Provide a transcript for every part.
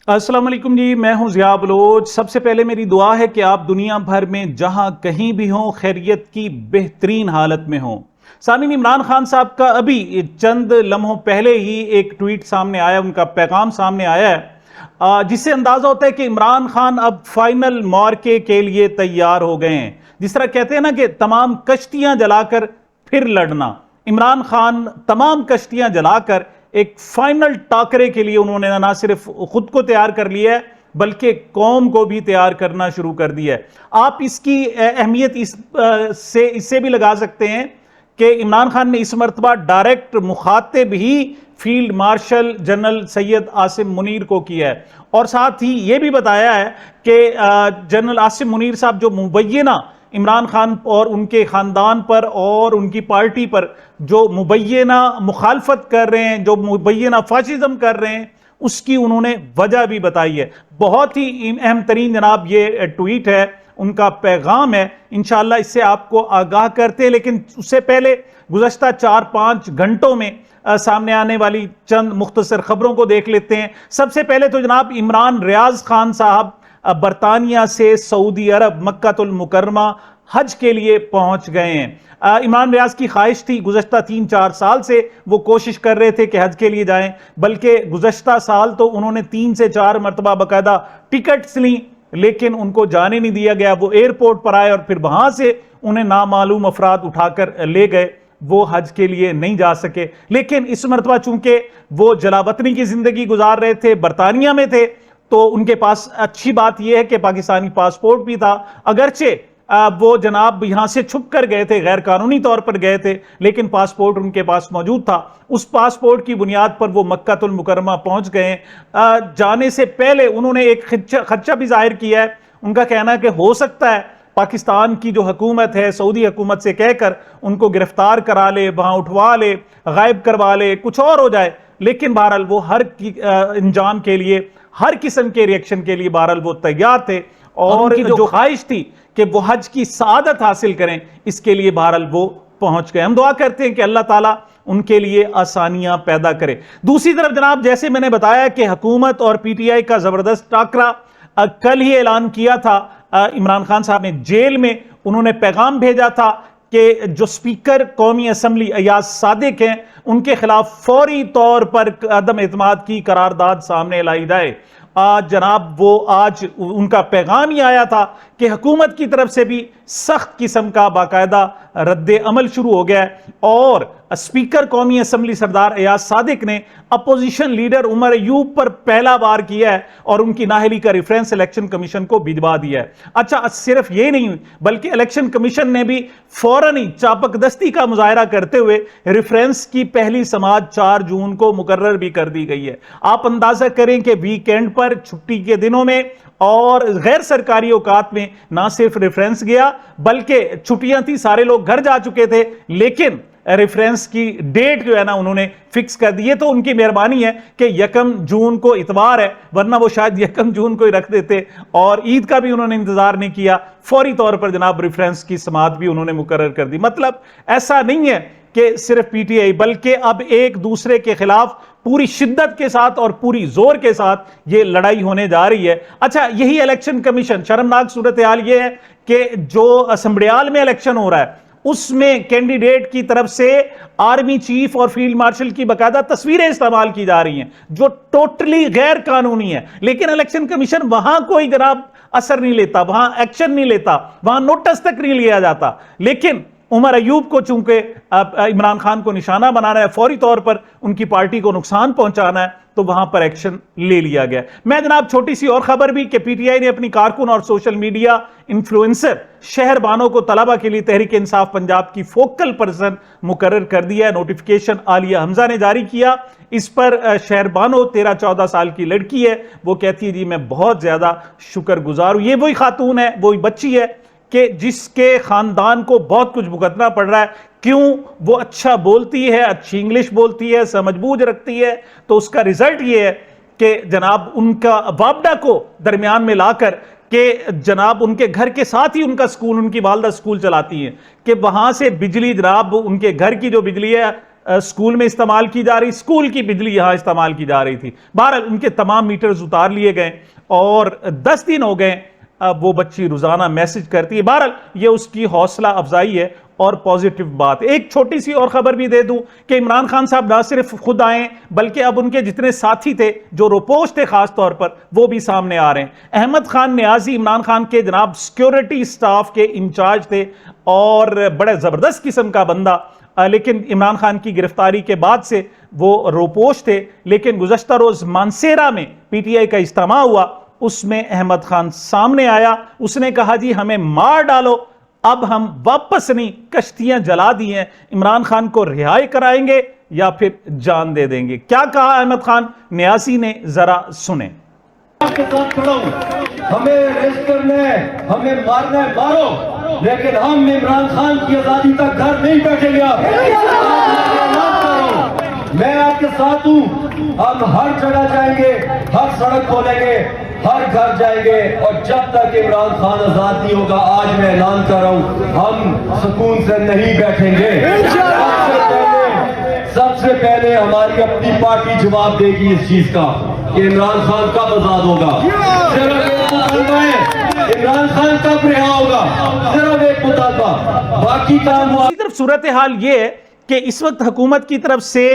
अस्सलाम वालेकुम जी, मैं हूं ज़िया बलोच। सबसे पहले मेरी दुआ है कि आप दुनिया भर में जहां कहीं भी हों खैरियत की बेहतरीन हालत में हों। सामीन, इमरान खान साहब का अभी चंद लम्हों पहले ही एक ट्वीट सामने आया, उनका पैगाम सामने आया है, जिससे अंदाजा होता है कि इमरान खान अब फाइनल मार्के के लिए तैयार हो गए हैं। जिस तरह कहते हैं ना कि तमाम कश्तियां जलाकर फिर लड़ना, इमरान खान तमाम कश्तियां जलाकर एक फाइनल टाकरे के लिए उन्होंने ना सिर्फ खुद को तैयार कर लिया है बल्कि कौम को भी तैयार करना शुरू कर दिया है। आप इसकी अहमियत इससे भी लगा सकते हैं कि इमरान खान ने इस मरतबा डायरेक्ट मुखातिब ही field marshal general Syed Asim Munir को किया है, और साथ ही यह भी बताया है कि जनरल आसिम मुनीर साहब जो मुबैना इमरान खान और उनके ख़ानदान पर और उनकी पार्टी पर जो मुबैना मुखालफत कर रहे हैं, जो मुबैना फाशिज्म कर रहे हैं, उसकी उन्होंने वजह भी बताई है। बहुत ही अहम तरीन जनाब ये ट्वीट है, उनका पैगाम है। इंशाअल्लाह इससे आपको आगाह करते हैं, लेकिन उससे पहले गुज़श्ता 4-5 घंटों में सामने आने वाली चंद मुख्तसर खबरों को देख लेते हैं। सबसे पहले तो जनाब इमरान रियाज खान साहब बरतानिया से सऊदी अरब मक्कातुल मुकर्रमा हज के लिए पहुंच गए हैं। इमरान रियाज की ख्वाहिश थी, गुज़श्ता 3-4 साल से वो कोशिश कर रहे थे कि हज के लिए जाएं, बल्कि गुज़श्ता साल तो उन्होंने 3 से 4 मरतबा बाकायदा टिकट्स ली, लेकिन उनको जाने नहीं दिया गया। वो एयरपोर्ट पर आए और फिर वहां से उन्हें नामालूम अफराद उठाकर ले गए, वो हज के लिए नहीं जा सके। लेकिन इस मरतबा चूंकि वो जलावतनी की जिंदगी गुजार रहे थे, बरतानिया में थे, तो उनके पास अच्छी बात यह है कि पाकिस्तानी पासपोर्ट भी था। अगरचे वो जनाब यहां से छुप कर गए थे, गैर कानूनी तौर पर गए थे, लेकिन पासपोर्ट उनके पास मौजूद था। उस पासपोर्ट की बुनियाद पर वो मक्कातुल मुकर्रमा पहुंच गए। जाने से पहले उन्होंने एक खदशा भी जाहिर किया है। उनका कहना है कि हो सकता है पाकिस्तान की जो हुकूमत है सऊदी हुकूमत से कहकर उनको गिरफ्तार करा ले, वहां उठवा ले, गायब करवा ले, कुछ और हो जाए। लेकिन बहरहाल वो हर इंजाम के लिए, हर किस्म के रिएक्शन के लिए बहरहाल वो तैयार थे, और जो ख्वाहिश थी कि वो हज की सआदत हासिल करें, इसके लिए बहरहाल वो पहुंच गए। हम दुआ करते हैं कि अल्लाह ताला उनके लिए आसानियां पैदा करे। दूसरी तरफ जनाब, जैसे मैंने बताया कि हुकूमत और पीटीआई का जबरदस्त टाकरा कल ही ऐलान किया था। इमरान खान साहब ने जेल में उन्होंने पैगाम भेजा था कि जो स्पीकर कौमी असम्बली अयाज सादिक हैं, उनके खिलाफ फौरी तौर पर अदम एतमाद की करारदाद सामने लाई जाए। आज जनाब वो आज उनका पैगाम ही आया था कि हुकूमत की तरफ से भी सख्त किस्म का बाकायदा रद्द अमल शुरू हो गया है, और स्पीकर कौमी असम्बली सरदार अयाज सादिक ने अपोजिशन लीडर उमर अयूब पर पहला वार किया है और उनकी नाहली का रेफरेंस इलेक्शन कमीशन को भिजवा दिया है। अच्छा, सिर्फ ये नहीं, बल्कि इलेक्शन कमीशन ने भी फौरन ही चापकदस्ती का मुजाहरा करते हुए रेफरेंस की पहली समाअत 4 जून को मुकर्रर भी कर दी गई है। आप अंदाजा करें कि वीकेंड पर, छुट्टी के दिनों में और गैर सरकारी औकात में ना सिर्फ रेफरेंस गया, बल्कि छुट्टियां थी, सारे लोग घर जा चुके थे, लेकिन रेफरेंस की डेट जो है ना उन्होंने फिक्स कर दी है। तो उनकी मेहरबानी है कि 1 जून को इतवार है, वरना वो शायद 1 जून को ही रख देते, और ईद का भी उन्होंने इंतजार नहीं किया। फौरी तौर पर जनाब रेफरेंस की समाअत भी उन्होंने मुकर्रर कर दी। मतलब ऐसा नहीं है कि सिर्फ पीटीआई, बल्कि अब एक दूसरे के खिलाफ पूरी शिद्दत के साथ और पूरी जोर के साथ ये लड़ाई होने जा रही है। अच्छा, यही इलेक्शन कमीशन, शर्मनाक सूरत हाल ये है कि जो असम्बड़ियाल में इलेक्शन हो रहा है उसमें कैंडिडेट की तरफ से आर्मी चीफ और फील्ड मार्शल की बकायदा तस्वीरें इस्तेमाल की जा रही हैं जो टोटली गैर कानूनी है, लेकिन इलेक्शन कमीशन वहां कोई जनाब असर नहीं लेता, वहां एक्शन नहीं लेता, वहां नोटिस तक नहीं लिया जाता। लेकिन उमर अयूब को चूंकि इमरान खान को निशाना बनाना है, फौरी तौर पर उनकी पार्टी को नुकसान पहुंचाना है, तो वहां पर एक्शन ले लिया गया। मैं जनाब छोटी सी और खबर भी कि पीटीआई ने अपनी कारकुन और सोशल मीडिया इन्फ्लुएंसर शहर बानो को तलबा के लिए तहरीक इंसाफ पंजाब की फोकल पर्सन मुकर्रर कर दिया है। नोटिफिकेशन आलिया हमजा ने जारी किया। इस पर शहर बानो 13-14 साल की लड़की है, वो कहती है जी मैं बहुत ज्यादा शुक्रगुजार हूं। ये वही खातून है, वही बच्ची है कि जिसके खानदान को बहुत कुछ भुगतना पड़ रहा है। क्यों? वो अच्छा बोलती है, अच्छी इंग्लिश बोलती है, समझबूझ रखती है, तो उसका रिजल्ट ये है कि जनाब उनका वापडा को दरमियान में लाकर कि जनाब उनके घर के साथ ही उनका स्कूल, उनकी वालदा स्कूल चलाती हैं, कि वहां से बिजली जनाब उनके घर की जो बिजली है اسکول میں استعمال کی جا رہی, اسکول کی بجلی یہاں استعمال کی جا رہی تھی. بہرحال ان کے تمام میٹرز اتار لیے گئے اور 10 دن ہو گئے وہ بچی روزانہ میسج کرتی ہے. بہرحال یہ اس کی حوصلہ افزائی ہے اور پازیٹیو بات. ایک چھوٹی سی اور خبر بھی دے دوں کہ عمران خان صاحب نہ صرف خود آئیں بلکہ اب ان کے جتنے ساتھی تھے جو روپوش تھے خاص طور پر وہ بھی سامنے آ رہے ہیں. احمد خان نیازی عمران خان کے جناب سیکیورٹی سٹاف کے انچارج تھے اور بڑے زبردست قسم کا بندہ, لیکن عمران خان کی گرفتاری کے بعد سے وہ روپوش تھے. لیکن گزشتہ روز مانسیرا میں پی ٹی آئی کا اجتماع ہوا, اس میں احمد خان سامنے آیا. اس نے کہا جی ہمیں مار ڈالو, اب ہم واپس نہیں, کشتیاں جلا دی ہیں, عمران خان کو رہائی کرائیں گے یا پھر جان دے دیں گے. کیا کہا احمد خان نیازی نے, ذرا سنیں. ہمیں ریسٹ کرنا ہے, ہمیں مارنا ہے مارو, لیکن ہم عمران خان کی آزادی تک گھر نہیں بیٹھیں گے. میں آپ کے ساتھ ہوں, ہم ہر جگہ جائیں گے, ہر سڑک کھولیں گے, ہر گھر جائیں گے, اور جب تک عمران خان آزاد نہیں ہوگا, آج میں اعلان کر رہا ہوں, ہم سکون سے نہیں بیٹھیں گے. سب سے پہلے ہماری اپنی پارٹی جواب دے گی اس چیز کا کہ عمران خان کب آزاد ہوگا. عمران خان کب رہا ہوگا, صرف ایک مطالبہ, باقی کام. اسی طرف صورتحال یہ ہے کہ اس وقت حکومت کی طرف سے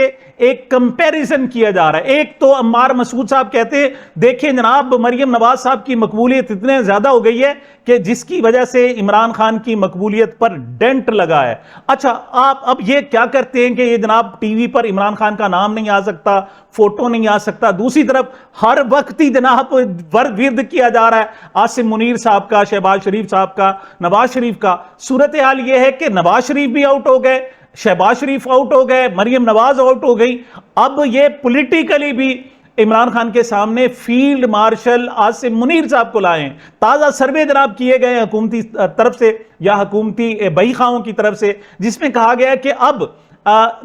ایک کمپیریزن کیا جا رہا ہے. ایک تو عمار مسعود صاحب کہتے ہیں دیکھیں جناب مریم نواز صاحب کی مقبولیت اتنے زیادہ ہو گئی ہے کہ جس کی وجہ سے عمران خان کی مقبولیت پر ڈینٹ لگا ہے. اچھا آپ اب یہ کیا کرتے ہیں کہ یہ جناب ٹی وی پر عمران خان کا نام نہیں آ سکتا, فوٹو نہیں آ سکتا, دوسری طرف ہر وقت ہی جناب ورد کیا جا رہا ہے عاصم منیر صاحب کا, شہباز شریف صاحب کا, نواز شریف کا. صورتحال یہ ہے کہ نواز شریف بھی آؤٹ ہو گئے, شہباز شریف آؤٹ ہو گئے, مریم نواز آؤٹ ہو گئی. اب یہ پولیٹیکلی بھی عمران خان کے سامنے فیلڈ مارشل عاصم منیر صاحب کو لائے ہیں. تازہ سروے جناب کیے گئے حکومتی طرف سے یا حکومتی بہی خواہوں کی طرف سے, جس میں کہا گیا کہ اب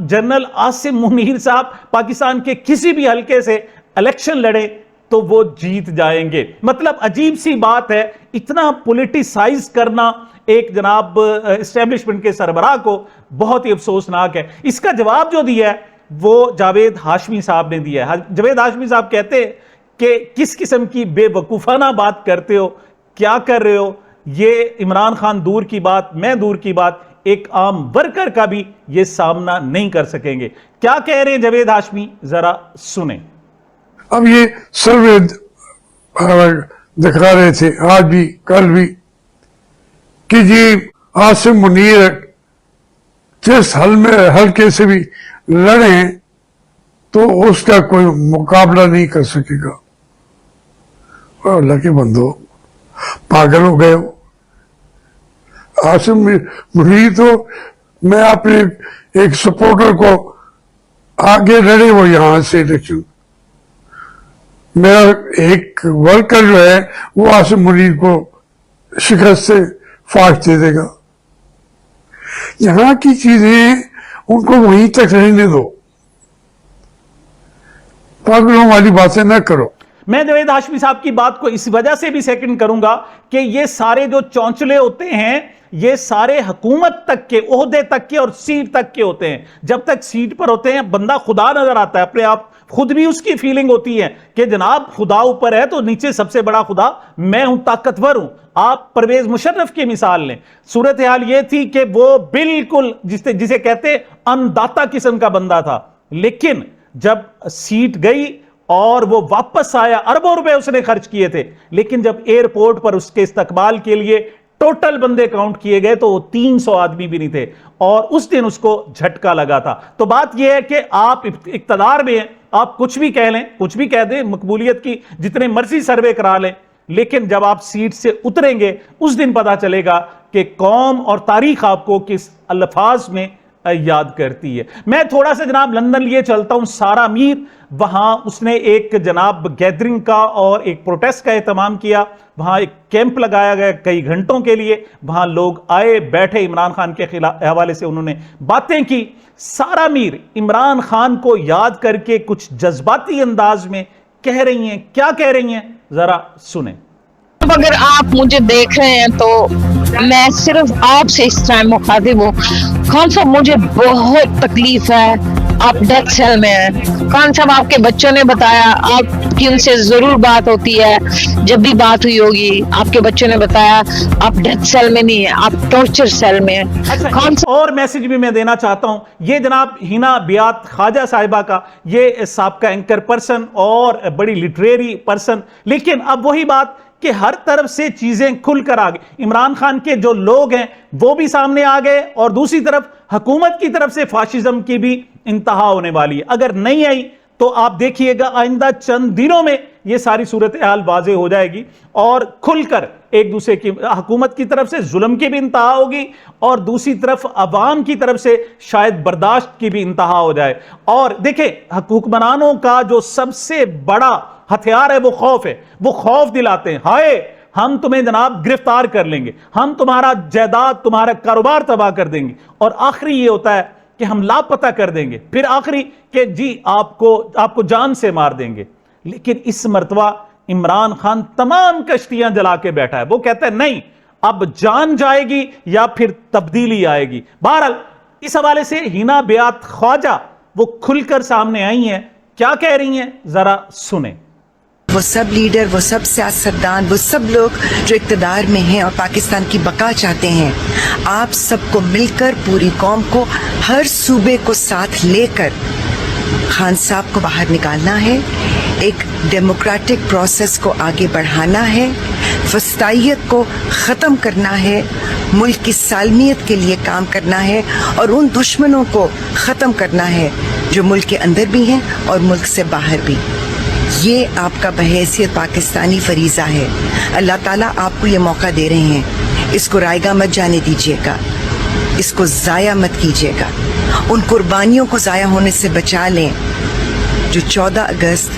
جنرل عاصم منیر صاحب پاکستان کے کسی بھی حلقے سے الیکشن لڑے تو وہ جیت جائیں گے. مطلب عجیب سی بات ہے, اتنا پولیٹیسائز کرنا ایک جناب اسٹیبلشمنٹ کے سربراہ کو بہت ہی افسوسناک ہے. اس کا جواب جو دیا ہے وہ جاوید ہاشمی صاحب نے دیا ہے. جاوید ہاشمی صاحب کہتے ہیں کہ کس قسم کی بے وقوفانہ بات کرتے ہو, کیا کر رہے ہو, یہ عمران خان دور کی بات, میں دور کی بات, ایک عام ورکر کا بھی یہ سامنا نہیں کر سکیں گے. کیا کہہ رہے ہیں جاوید ہاشمی, ذرا سنیں. اب یہ سروے دکھا رہے تھے آج بھی کل بھی کہ جی عاصم منیر جس حلقے سے بھی لڑیں تو اس کا کوئی مقابلہ نہیں کر سکے گا. اللہ کے بندو پاگل ہو گئے ہو. عاصم منیر تو میں اپنے ایک سپورٹر کو آگے لڑے وہ یہاں سے الیکشن, میرا ایک ورکر جو ہے وہ عاصم منیر کو شکست سے فاش دے دے گا. یہاں کی چیزیں ان کو وہیں تک رہنے دو, پاگلوں والی باتیں نہ کرو. میں جاوید ہاشمی صاحب کی بات کو اس وجہ سے بھی سیکنڈ کروں گا کہ یہ سارے جو چونچلے ہوتے ہیں یہ سارے حکومت تک کے, عہدے تک کے اور سیٹ تک کے ہوتے ہیں. جب تک سیٹ پر ہوتے ہیں بندہ خدا نظر آتا ہے اپنے آپ, خود بھی اس کی فیلنگ ہوتی ہے کہ جناب خدا اوپر ہے تو نیچے سب سے بڑا خدا میں ہوں, طاقتور ہوں. آپ پرویز مشرف کی مثال لیں. صورتحال یہ تھی کہ وہ بالکل جسے کہتے انداتا قسم کا بندہ تھا, لیکن جب سیٹ گئی اور وہ واپس آیا, اربوں روپے اس نے خرچ کیے تھے, لیکن جب ایئرپورٹ پر اس کے استقبال کے لیے ٹوٹل بندے کاؤنٹ کیے گئے تو وہ 300 آدمی بھی نہیں تھے, اور اس دن اس کو جھٹکا لگا تھا. تو بات یہ ہے کہ آپ اقتدار میں ہیں, آپ کچھ بھی کہہ لیں, کچھ بھی کہہ دیں, مقبولیت کی جتنے مرضی سروے کرا لیں, لیکن جب آپ سیٹ سے اتریں گے اس دن پتا چلے گا کہ قوم اور تاریخ آپ کو کس الفاظ میں یاد کرتی ہے. میں تھوڑا سا جناب لندن لیے چلتا ہوں. سارا میر, وہاں اس نے ایک جناب گیدرنگ کا اور ایک پروٹیسٹ کا اہتمام کیا, وہاں ایک کیمپ لگایا گیا کئی گھنٹوں کے لیے, وہاں لوگ آئے بیٹھے, عمران خان کے حوالے سے انہوں نے باتیں کی. سارا میر عمران خان کو یاد کر کے کچھ جذباتی انداز میں کہہ رہی ہیں. کیا کہہ رہی ہیں, ذرا سنیں. اگر آپ مجھے دیکھ رہے ہیں تو میں صرف آپ سے اس ٹائم مخاطب ہوں. खान साहब मुझे बहुत तकलीफ है, आप डेथ सेल में हैं। खान साहब आपके बच्चों ने बताया, आपकी उनसे जरूर बात होती है, जब भी बात हुई होगी आपके बच्चों ने बताया आप डेथ सेल में नहीं है, आप टॉर्चर सेल में हैं। अच्छा, खान एक और मैसेज भी मैं देना चाहता हूं, ये जनाब हिना बियात ख्वाजा साहिबा का, ये साबका एंकर पर्सन और बड़ी लिटरेरी पर्सन, लेकिन अब वही बात कि हर तरफ से चीजें खुलकर आ गई। इमरान खान के जो लोग हैं वो भी सामने आ गए और दूसरी तरफ हुकूमत की तरफ से फाशिज्म की भी इंतहा होने वाली है। अगर नहीं आई तो आप देखिएगा आइंदा चंद दिनों में ये सारी सूरत हाल वाज़ेह हो जाएगी और खुलकर एक दूसरे की हुकूमत की तरफ से जुल्म की भी इंतहा होगी और दूसरी तरफ अवाम की तरफ से शायद बर्दाश्त की भी इंतहा हो जाए। और देखें, हुक्मरानों का जो सबसे बड़ा हथियार है वो खौफ है। वो खौफ दिलाते हैं, हाय हम तुम्हें जनाब गिरफ्तार कर लेंगे, हम तुम्हारा जायदाद तुम्हारा कारोबार तबाह कर देंगे, और आखिरी ये होता है कि हम लापता कर देंगे, फिर आखिरी कि जी आपको जान से मार देंगे। लेकिन इस मर्तबा इमरान खान तमाम कश्तियां जला के बैठा है। वो कहता है नहीं, अब जान जाएगी या फिर तब्दीली आएगी। बहरहाल इस हवाले से हिना बियात ख्वाजा वो खुलकर सामने आई हैं, क्या कह रही हैं जरा सुने। वो सब लीडर, वो सब सियासतदान, वो सब लोग जो इक़्तिदार में हैं और पाकिस्तान की बका चाहते हैं, आप सबको मिलकर पूरी कौम को, हर सूबे को साथ लेकर खान साहब को बाहर निकालना है, एक डेमोक्रेटिक प्रोसेस को आगे बढ़ाना है, फस्तायत को ख़त्म करना है, मुल्क की सालमियत के लिए काम करना है और उन दुश्मनों को ख़त्म करना है जो मुल्क के अंदर भी हैं और मुल्क से बाहर भी। ये आपका बहैसियत पाकिस्तानी फरीज़ा है। अल्लाह ताला आपको ये मौका दे रहे हैं, इसको रायगा मत जाने दीजिएगा, इसको ज़ाया मत कीजिएगा। उन कुर्बानियों को ज़ाया होने से बचा लें जो 14 अगस्त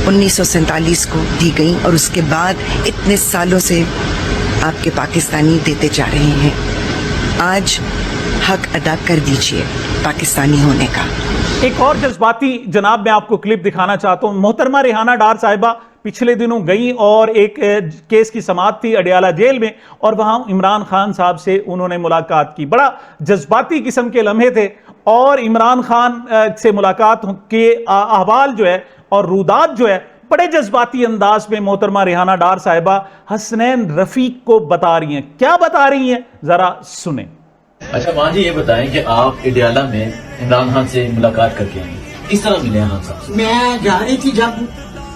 1947 को दी गई और उसके बाद इतने सालों से आपके पाकिस्तानी देते जा रहे हैं। आज हक अदा कर दीजिए पाकिस्तानी होने का। एक और जज्बाती जनाब मैं आपको क्लिप दिखाना चाहता हूं। मोहतरमा रेहाना डार साहिबा पिछले दिनों गई और एक केस की समाअत थी अडियाला जेल में और वहां इमरान खान साहब से उन्होंने मुलाकात की। बड़ा जज्बाती किस्म के लम्हे थे और इमरान खान से मुलाकात के अहवाल जो है और रूदात जो है बड़े जज्बाती अंदाज में मोहतरमा रेहाना डार साहिबा हसनैन रफीक को बता रही हैं। क्या बता रही हैं जरा सुने। अच्छा मां जी, ये बताएं कि आप अडियाला में इमरान खान से मुलाकात करके आए, किस तरह मिले खान साहब से? मैं जा रही थी जब,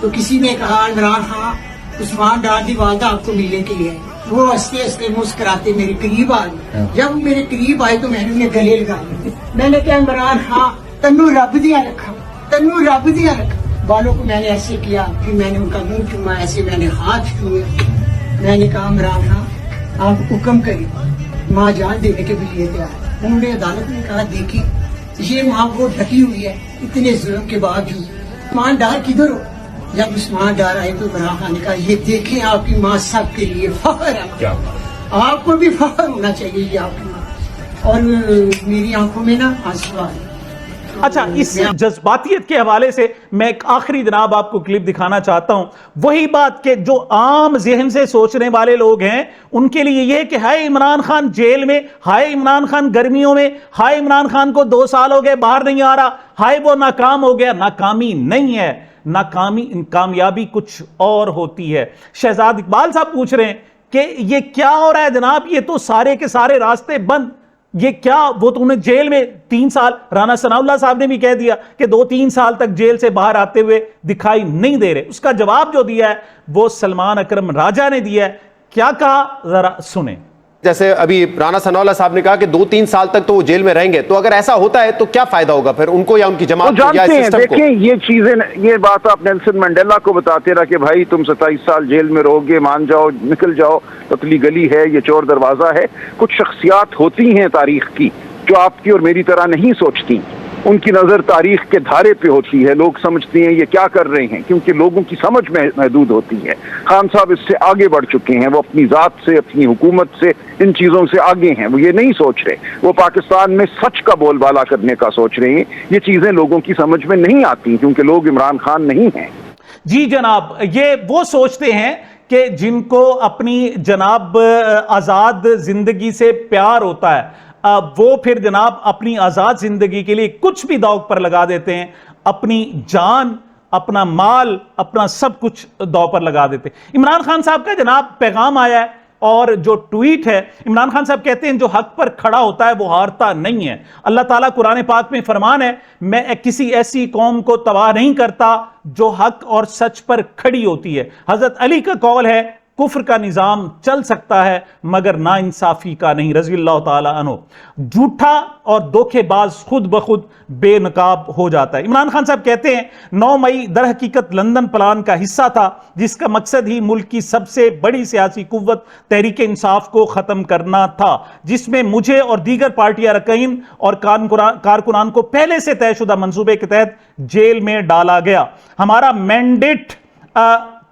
तो किसी ने कहा इमरान खान उस्मान डार दी वालदा आपको मिलने के लिए। वो हंसते हंसते मुस्कुराते मेरे करीब आ गए। जब वो मेरे करीब आए तो मैंने उन्हें गले लगा लिया। मैंने कहा इमरान खान तन्नू रब दिया रखा, तन्नू रब दिया रखा। बालों को मैंने ऐसे किया, फिर मैंने उनका मुंह चूमा, ऐसे मैंने हाथ छुए। मैंने कहा इमरान खान आप हुक्म करिए, माँ जान देने के लिए तैयार। उन्होंने अदालत में कहा देखिए ये माँ वो ढकी हुई है इतने जुल्म के बावजूद, उस्मान डार किधर हो? जब उस्मान डार आए तो इमरान खान ने कहा ये देखें आपकी माँ सब के लिए फख्र है, आपको भी फख्र होना चाहिए ये आपकी माँ। और मेरी आंखों में ना आंसू आ गए। अच्छा, इस जज्बातियत के हवाले से मैं एक आखिरी जनाब आपको क्लिप दिखाना चाहता हूं। वही बात कि जो आम जहन से सोचने वाले लोग हैं उनके लिए यह कि हाय इमरान खान जेल में, हाय इमरान खान गर्मियों में, हाय इमरान खान को 2 साल हो गए बाहर नहीं आ रहा, हाय वो नाकाम हो गया। नाकामी नहीं है, कामयाबी कुछ और होती है। शहजाद इकबाल साहब पूछ रहे हैं कि ये क्या हो रहा है जनाब, ये तो सारे के सारे रास्ते बंद, ये क्या? वो तो उन्हें जेल में 3 साल, राना सनाउल्लाह साहब ने भी कह दिया कि 2-3 साल तक जेल से बाहर आते हुए दिखाई नहीं दे रहे। उसका जवाब जो दिया है वो सलमान अकरम राजा ने दिया है। क्या कहा जरा सुने। जैसे अभी राना सनाउल्लाह साहब ने कहा कि 2-3 साल तक तो वो जेल में रहेंगे, तो अगर ऐसा होता है तो क्या फायदा होगा फिर उनको या उनकी जमात को या इस सिस्टम को? देखिए ये चीजें, ये बात आप नेल्सन मंडेला को बताते रहा कि भाई तुम 27 साल जेल में रहोगे, मान जाओ, निकल जाओ, पतली गली है, ये चोर दरवाजा है। कुछ शख्सियात होती हैं तारीख की जो आपकी और मेरी तरह नहीं सोचती, उनकी नजर तारीख के धारे पे होती है। लोग समझते हैं ये क्या कर रहे हैं, क्योंकि लोगों की समझ में महदूद होती है। खान साहब इससे आगे बढ़ चुके हैं, वो अपनी जात से, अपनी हुकूमत से, इन चीजों से आगे हैं। वो ये नहीं सोच रहे, वो पाकिस्तान में सच का बोलबाला करने का सोच रहे हैं। ये चीजें लोगों की समझ में नहीं आती क्योंकि लोग इमरान खान नहीं हैं। जी जनाब, ये वो सोचते हैं कि जिनको अपनी जनाब आज़ाद ज़िंदगी से प्यार होता है, وہ پھر جناب اپنی آزاد زندگی کے لیے کچھ بھی داؤ پر لگا دیتے ہیں، اپنی جان، اپنا مال، اپنا سب کچھ داؤ پر لگا دیتے ہیں۔ عمران خان صاحب کا جناب پیغام آیا ہے اور جو ٹویٹ ہے، عمران خان صاحب کہتے ہیں جو حق پر کھڑا ہوتا ہے وہ ہارتا نہیں ہے۔ اللہ تعالیٰ قرآن پاک میں فرمان ہے، میں کسی ایسی قوم کو تباہ نہیں کرتا جو حق اور سچ پر کھڑی ہوتی ہے۔ حضرت علی کا قول ہے، کفر کا نظام چل سکتا ہے مگر ناانصافی کا نہیں، رضی اللہ تعالیٰ عنہ۔ جھوٹا اور دھوکے باز خود بخود بے نقاب ہو جاتا ہے۔ عمران خان صاحب کہتے ہیں 9 مئی در حقیقت لندن پلان کا حصہ تھا، جس کا مقصد ہی ملک کی سب سے بڑی سیاسی قوت تحریک انصاف کو ختم کرنا تھا، جس میں مجھے اور دیگر پارٹی ارکین اور کارکنان کو پہلے سے طے شدہ منصوبے کے تحت جیل میں ڈالا گیا۔ ہمارا مینڈیٹ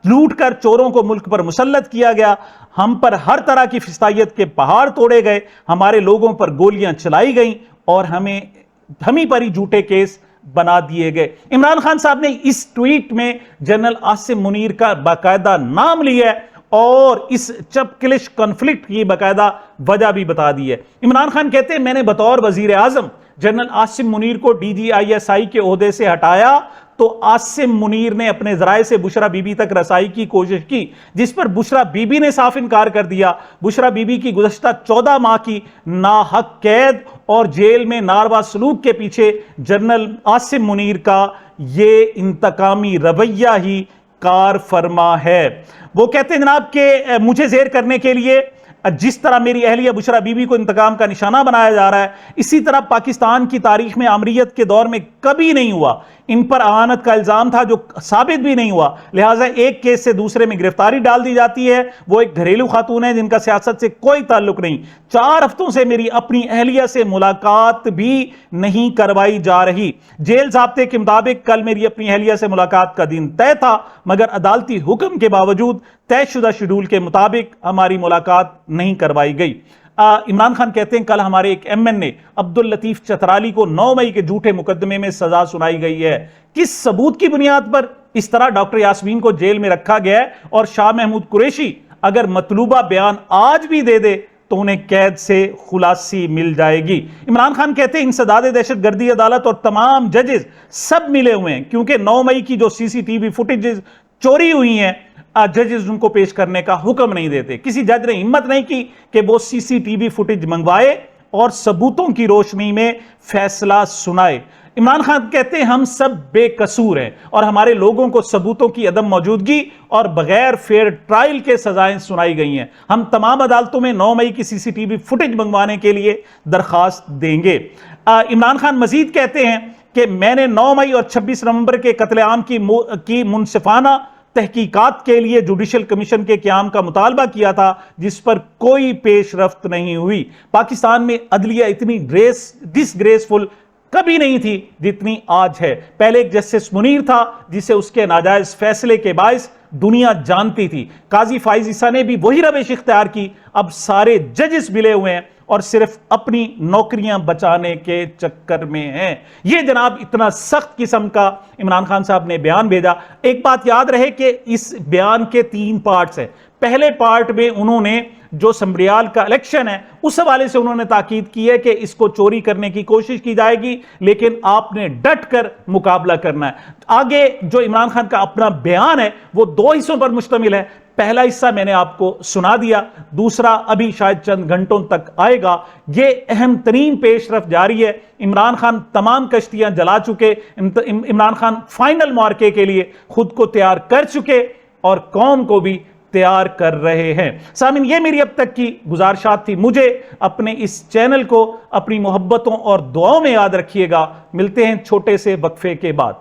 لوٹ کر چوروں کو ملک پر مسلط کیا گیا، ہم پر ہر طرح کی فسادیت کے پہاڑ توڑے گئے، ہمارے لوگوں پر گولیاں چلائی گئیں اور ہمیں پر ہی جھوٹے کیس بنا دیے گئے۔ عمران خان صاحب نے اس ٹویٹ میں جنرل عاصم منیر کا باقاعدہ نام لیا ہے اور اس چپکلش کنفلکٹ کی باقاعدہ وجہ بھی بتا دی ہے۔ عمران خان کہتے ہیں میں نے بطور وزیر اعظم جنرل عاصم منیر کو DGISI کے عہدے سے ہٹایا تو عاصم منیر نے اپنے ذرائع سے بشرا بی بی تک رسائی کی کوشش کی، جس پر بشرا بی بی نے صاف انکار کر دیا۔ بشرا بی بی کی گزشتہ 14 ماہ کی ناحق قید اور جیل میں ناروا سلوک کے پیچھے جنرل عاصم منیر کا یہ انتقامی رویہ ہی کار فرما ہے۔ وہ کہتے ہیں جناب کہ مجھے زیر کرنے کے لیے جس طرح میری اہلیہ بشرا بی بی کو انتقام کا نشانہ بنایا جا رہا ہے، اسی طرح پاکستان کی تاریخ میں آمریت کے دور میں کبھی نہیں ہوا۔ ان پر اعانت کا الزام تھا جو ثابت بھی نہیں ہوا، لہٰذا ایک کیس سے دوسرے میں گرفتاری ڈال دی جاتی ہے۔ وہ ایک گھریلو خاتون ہے جن کا سیاست سے کوئی تعلق نہیں۔ 4 ہفتوں سے میری اپنی اہلیہ سے ملاقات بھی نہیں کروائی جا رہی۔ جیل ضابطے کے مطابق کل میری اپنی اہلیہ سے ملاقات کا دن طے تھا، مگر عدالتی حکم کے باوجود طے شدہ شیڈول کے مطابق ہماری ملاقات نہیں کروائی گئی۔ عمران خان کہتے ہیں کل ہمارے ایک MN عبداللطیف چترالی کو 9 مئی کے جھوٹے مقدمے میں سزا سنائی گئی ہے۔ کس ثبوت کی بنیاد پر اس طرح ڈاکٹر یاسمین کو جیل میں رکھا گیا ہے؟ اور شاہ محمود قریشی اگر مطلوبہ بیان آج بھی دے دے تو انہیں قید سے خلاصی مل جائے گی۔ عمران خان کہتے ہیں انسداد دہشت گردی عدالت اور تمام ججز سب ملے ہوئے ہیں، کیونکہ 9 مئی کی جو CCTV فوٹیجز چوری ہوئی ہیں ججز ان کو پیش کرنے کا حکم نہیں دیتے۔ کسی جج نے ہمت نہیں کی کہ وہ CCTV فوٹیج منگوائے اور ثبوتوں کی روشنی میں فیصلہ سنائے۔ عمران خان کہتے ہیں ہم سب بے قصور ہیں اور ہمارے لوگوں کو ثبوتوں کی عدم موجودگی اور بغیر فیئر ٹرائل کے سزائیں سنائی گئی ہیں۔ ہم تمام عدالتوں میں 9 مئی کی CCTV فوٹیج منگوانے کے لیے درخواست دیں گے۔ عمران خان مزید کہتے ہیں کہ میں نے 9 مئی اور 26 نومبر کے قتل عام کی منصفانہ تحقیقات کے لیے جوڈیشل کمیشن کے قیام کا مطالبہ کیا تھا، جس پر کوئی پیش رفت نہیں ہوئی۔ پاکستان میں عدلیہ اتنی ڈسگریسفل کبھی نہیں تھی جتنی آج ہے۔ پہلے ایک جسٹس منیر تھا جسے اس کے ناجائز فیصلے کے باعث دنیا جانتی تھی، قاضی فائز عیسیٰ نے بھی وہی روش اختیار کی۔ اب سارے ججز ملے ہوئے ہیں اور صرف اپنی نوکریاں بچانے کے چکر میں ہیں۔ یہ جناب اتنا سخت قسم کا عمران خان صاحب نے بیان بھیجا۔ ایک بات یاد رہے کہ اس بیان کے 3 پارٹس ہیں۔ پہلے پارٹ میں انہوں نے جو سمبریال کا الیکشن ہے اس حوالے سے انہوں نے تاکید کی ہے کہ اس کو چوری کرنے کی کوشش کی جائے گی، لیکن آپ نے ڈٹ کر مقابلہ کرنا ہے۔ آگے جو عمران خان کا اپنا بیان ہے وہ 2 حصوں پر مشتمل ہے۔ پہلا حصہ میں نے آپ کو سنا دیا، دوسرا ابھی شاید چند گھنٹوں تک آئے گا۔ یہ اہم ترین پیش رفت جاری ہے۔ عمران خان تمام کشتیاں جلا چکے، عمران خان فائنل معرکے کے لیے خود کو تیار کر چکے اور قوم کو بھی تیار کر رہے ہیں۔ سامعین، یہ میری اب تک کی گزارشات تھی۔ مجھے اپنے اس چینل کو اپنی محبتوں اور دعاؤں میں یاد رکھیے گا۔ ملتے ہیں چھوٹے سے وقفے کے بعد۔